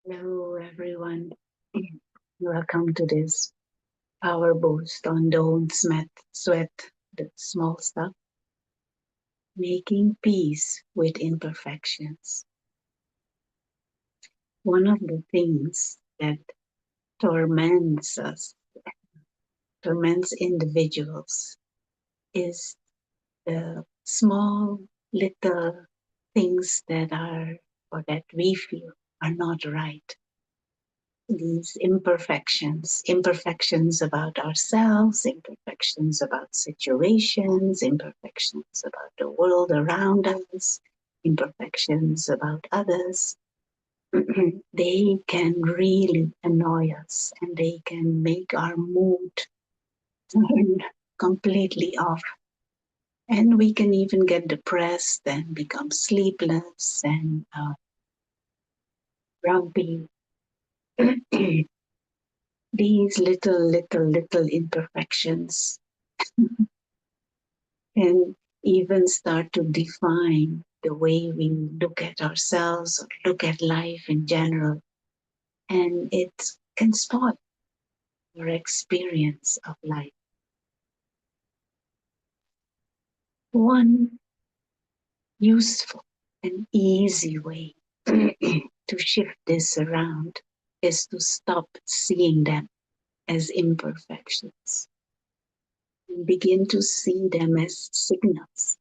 Hello, everyone. Welcome to this Power Boost on Don't Sweat the Small Stuff, Making Peace with Imperfections. One of the things that torments us, torments individuals, is the small little things that are, or that we feel are not right. These imperfections about ourselves, imperfections about situations, imperfections about the world around us, imperfections about others. They can really annoy us and they can make our mood turn completely off. And we can even get depressed and become sleepless and grumpy. These little imperfections can even start to define the way we look at ourselves or look at life in general. And it can spoil our experience of life. One useful and easy way to shift this around is to stop seeing them as imperfections and begin to see them as signals,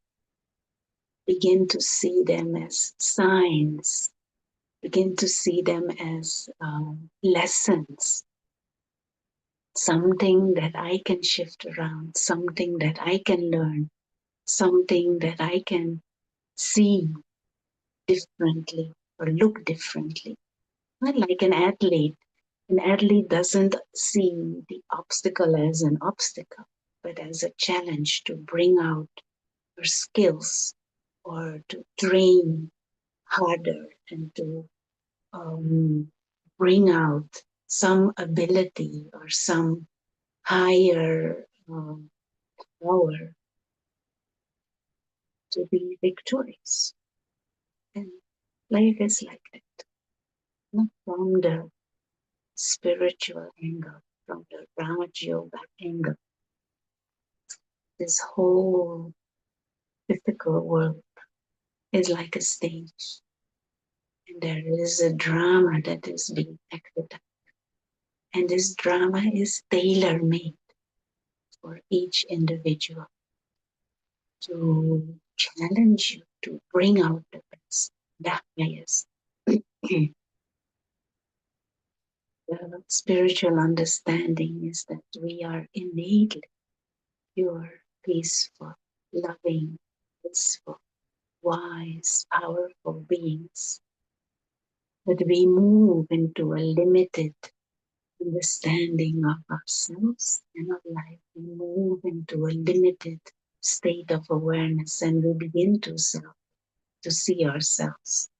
begin to see them as signs, begin to see them as lessons, something that I can shift around, something that I can learn, something that I can see differently or look differently. Not like an athlete doesn't see the obstacle as an obstacle, but as a challenge to bring out her skills or to train harder and to bring out some ability or some higher power to be victorious. And life is like that, not from the spiritual angle, from the Raj Yoga angle. This whole physical world is like a stage, and there is a drama that is being acted out. And this drama is tailor made for each individual to challenge you to bring out the best, the highest. The spiritual understanding is that we are innately pure, peaceful, loving, blissful, wise, powerful beings. But we move into a limited understanding of ourselves and of life. We move into a limited state of awareness and we begin to see ourselves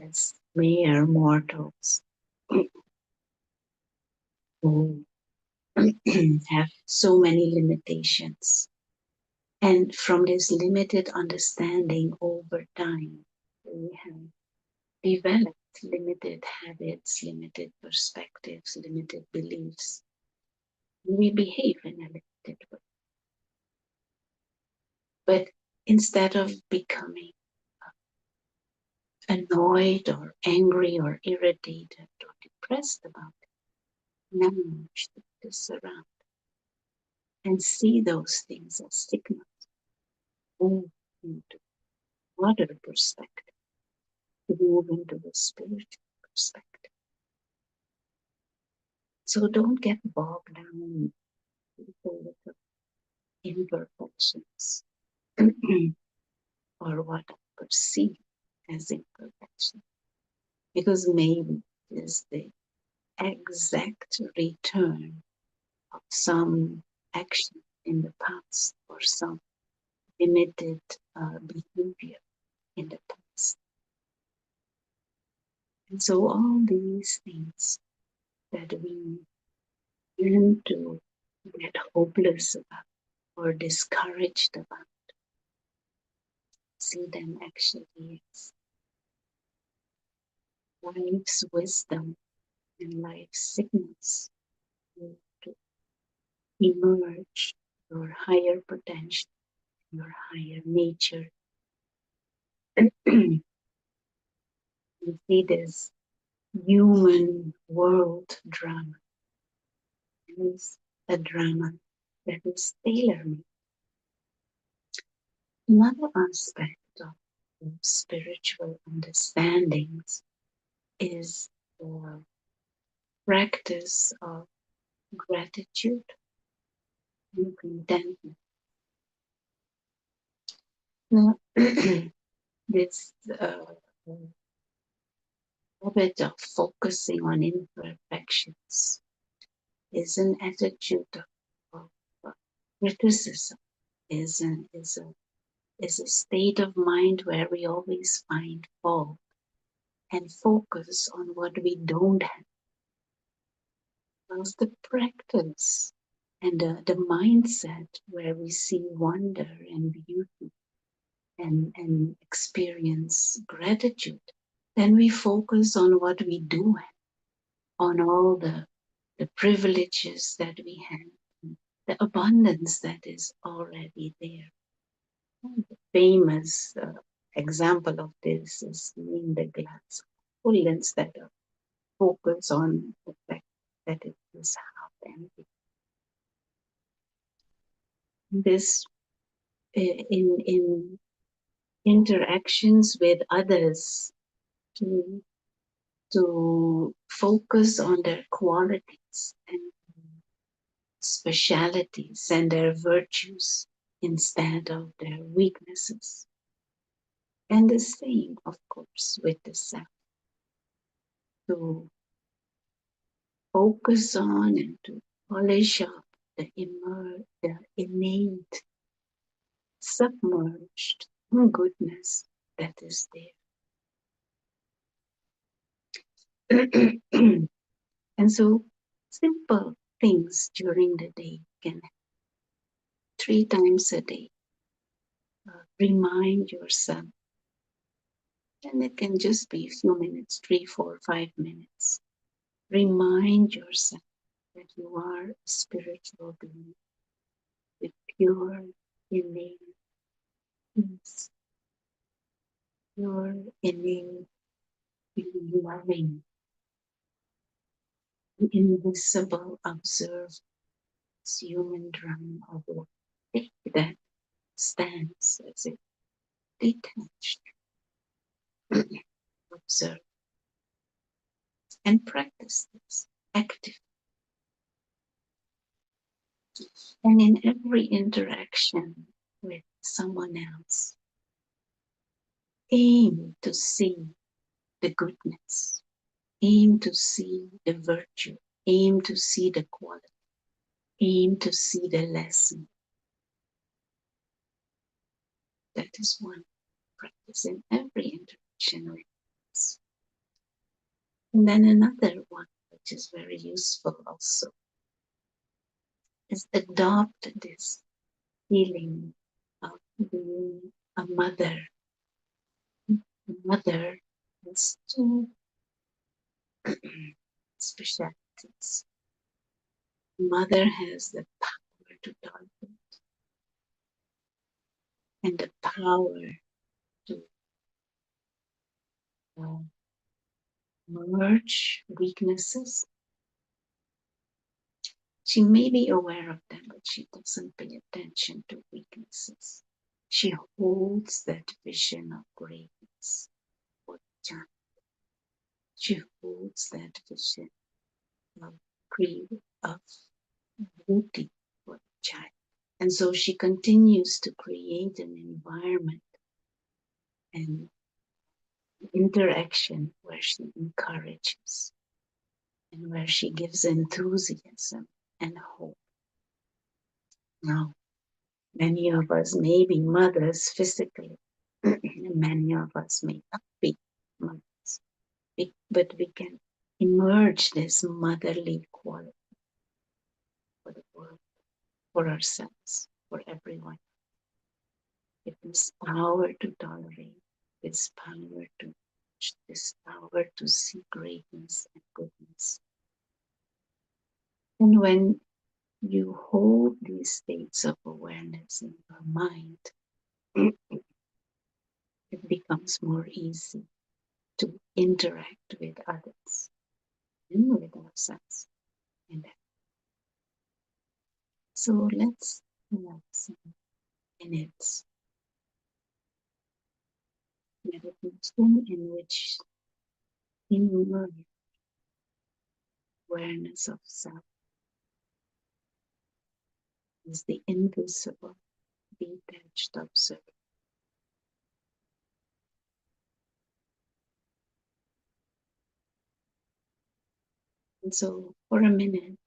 as mere mortals who have so many limitations. And from this limited understanding over time, we have developed limited habits, limited perspectives, limited beliefs. We behave in a limited way. But instead of becoming annoyed or angry or irritated or depressed about it, now shift this around and see those things as signals. Move into broader perspective, move into the spiritual perspective. So don't get bogged down with the little imperfections or what I perceive as imperfection. Because maybe it is the exact return of some action in the past or some limited behavior in the past. And so all these things that we tend to get hopeless about or discouraged about, see them actually as life's wisdom and life's signals to emerge your higher potential, your higher nature. You see this human world drama is a drama that is tailor-made. Another aspect of spiritual understandings is the practice of gratitude and contentment. Now, this habit of focusing on imperfections is an attitude of criticism, is a state of mind where we always find fault and focus on what we don't have. Whilst the practice and the mindset where we see wonder and beauty and experience gratitude, then we focus on what we do have, on all the privileges that we have, the abundance that is already there. The famous example of this is seeing the glass full instead of focus on the fact that it is half empty. This in interactions with others to focus on their qualities and specialities and their virtues instead of their weaknesses. And the same, of course, with the self, to focus on and to polish up the innate, submerged goodness that is there. And so, simple things during the day can 3 times a day remind yourself, and it can just be a few minutes, 3, 4, 5 minutes. Remind yourself that you are a spiritual being with pure, innate peace, pure, innate, loving, invisible, observed human drama of life that stands as if detached. Observe and practice this actively. And in every interaction with someone else, aim to see the goodness, aim to see the virtue, aim to see the quality, aim to see the lesson. That is one practice in every interaction with us. And then another one, which is very useful also, is adopt this feeling of being a mother. A mother has two specialities. Mother has the power to tolerate and the power to uh, merge weaknesses. She may be aware of them, but she doesn't pay attention to weaknesses. She holds that vision of greatness for the child. She holds that vision of of beauty for the child. And so she continues to create an environment and interaction where she encourages and where she gives enthusiasm and hope. Now, many of us may be mothers physically, many of us may not be mothers, but we can emerge this motherly quality for the world, for ourselves, for everyone. It is power to tolerate, it's power to this power to see greatness and goodness. And when you hold these states of awareness in your mind, it becomes more easy to interact with others and with ourselves. And so let's have some minutes meditation in which inner awareness of self is the invisible, detached observer. And so for a minute,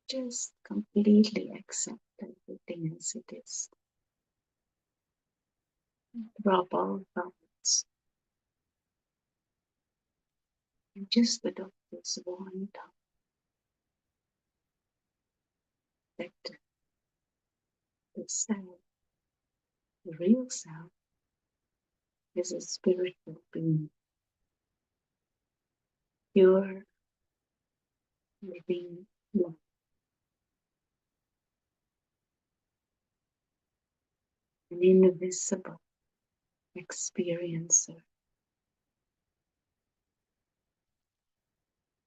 just completely accept everything as it is. Drop all thoughts and just adopt this one thought that the self, the real self, is a spiritual being, pure, living love, an invisible experiencer.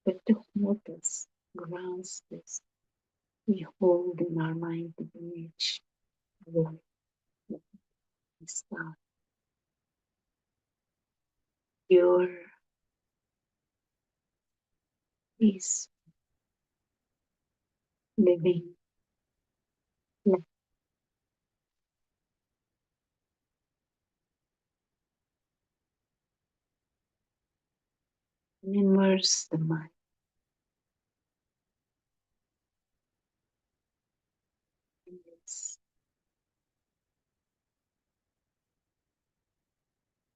But to help us grasp this, we hold in our mind the image of life, the star, pure, peace, living life, and immerse the mind in this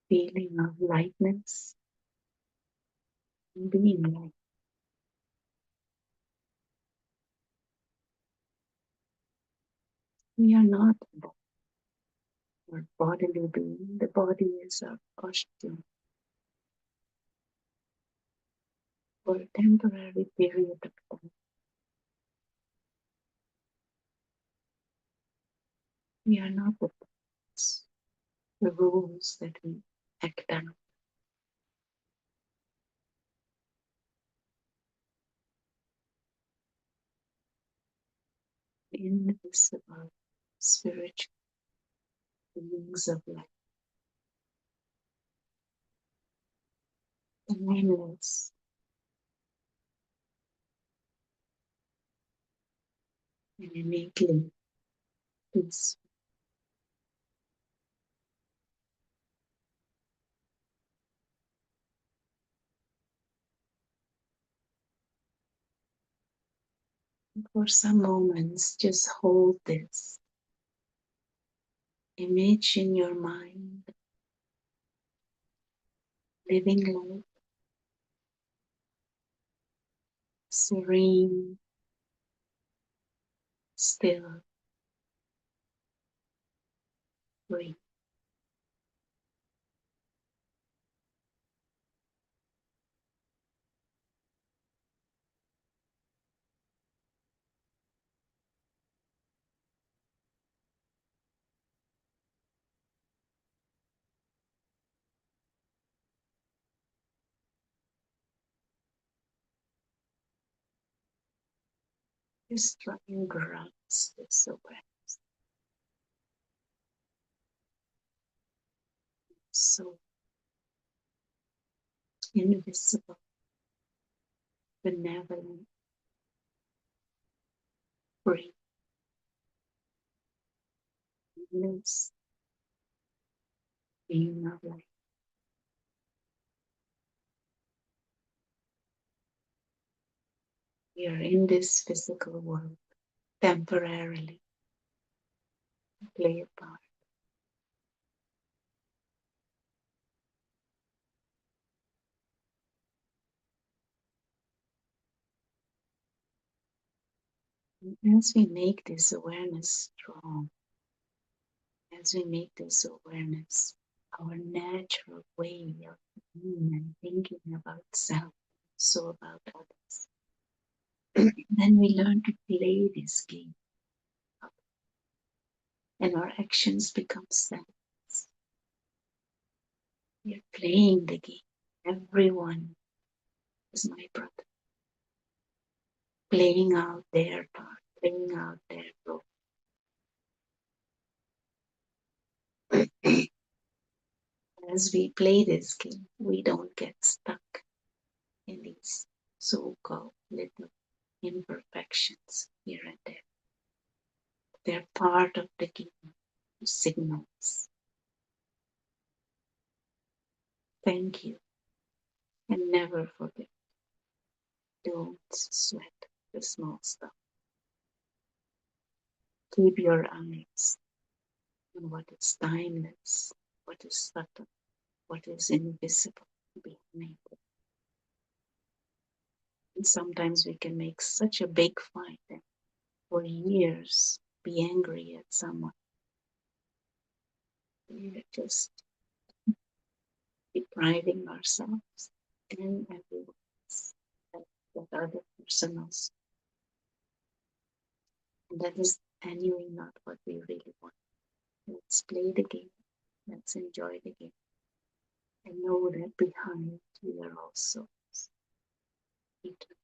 feeling of lightness and being light. We are not our bodily being. The body is our costume for a temporary period of time. We are not the thoughts, the rules that we act out. Invisible spiritual beings of light, timeless, and innately peaceful. For some moments, just hold this image in your mind, living life, serene, still, free. Just try and grasp this awareness. So invisible, benevolent, free, loose, being of light. We are in this physical world temporarily to play a part. And as we make this awareness strong, as we make this awareness our natural way of being and thinking about self, so about others. Then we learn to play this game, and our actions become sense. We are playing the game. Everyone is my brother, playing out their part, playing out their role. As we play this game, we don't get stuck in these so-called little imperfections here and there. They're part of the game signals. Thank you. And never forget, don't sweat the small stuff. Keep your eyes on what is timeless, what is subtle, what is invisible behind it. And sometimes we can make such a big fight and for years be angry at someone. We're just depriving ourselves and everyone else, that other person also. And that is anyway not what we really want. Let's play the game. Let's enjoy the game. And know that behind we are also eternal.